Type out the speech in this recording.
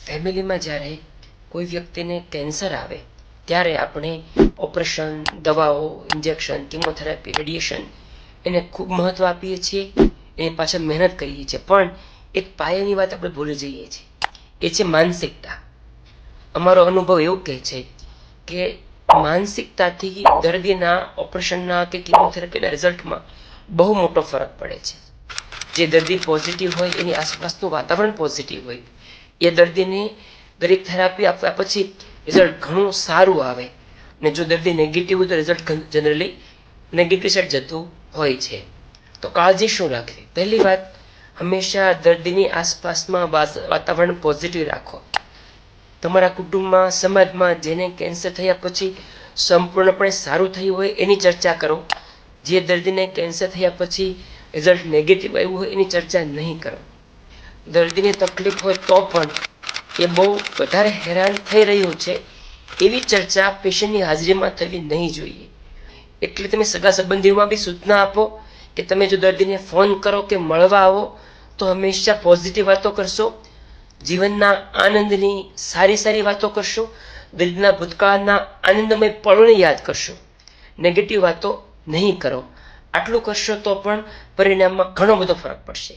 ફેમિલીમાં જ્યારે કોઈ વ્યક્તિને કેન્સર આવે ત્યારે આપણે ઓપરેશન, દવાઓ, ઇન્જેક્શન, કિમોથેરાપી, રેડિયેશન એને ખૂબ મહત્ત્વ આપીએ છીએ, એની પાછળ મહેનત કરીએ છીએ. પણ એક પાયાની વાત આપણે ભૂલી જઈએ છીએ, એ છે માનસિકતા. અમારો અનુભવ એવું કહે છે કે માનસિકતાથી દર્દીના ઓપરેશનના કે કિમોથેરાપીના રિઝલ્ટમાં બહુ મોટો ફરક પડે છે. જે દર્દી પોઝિટિવ હોય એની આસપાસનું વાતાવરણ પોઝિટિવ હોય એ દર્દીને દરેક થેરાપી આપ્યા પછી રિઝલ્ટ ઘણું સારું આવે. ને જો દર્દી નેગેટિવ હોય તો રિઝલ્ટ જનરલી નેગેટિવ સાઈડ જતું હોય છે. તો કાળજી શું રાખવી? પહેલી વાત, હંમેશા દર્દીની આસપાસમાં વાતાવરણ પોઝિટિવ રાખો. તમારા કુટુંબમાં, સમાજમાં જેને કેન્સર થયા પછી સંપૂર્ણપણે સારું થયું હોય એની ચર્ચા કરો. જે દર્દીને કેન્સર થયા પછી રિઝલ્ટ નેગેટિવ આવ્યું હોય એની ચર્ચા નહીં કરો. દર્દીને તકલીફ હોય તો પણ એ બહુ વધારે હેરાન થઈ રહ્યું છે એવી ચર્ચા પેશન્ટની હાજરીમાં થવી નહીં જોઈએ. એટલે તમે સગા સંબંધીઓમાં બી સૂચના આપો કે તમે જો દર્દીને ફોન કરો કે મળવા આવો તો હંમેશા પોઝિટિવ વાતો કરશો, જીવનના આનંદની સારી સારી વાતો કરશો, દર્દીના ભૂતકાળના આનંદમય પળોને યાદ કરશો, નેગેટિવ વાતો નહીં કરો. આટલું કરશો તો પણ પરિણામમાં ઘણો બધો ફરક પડશે.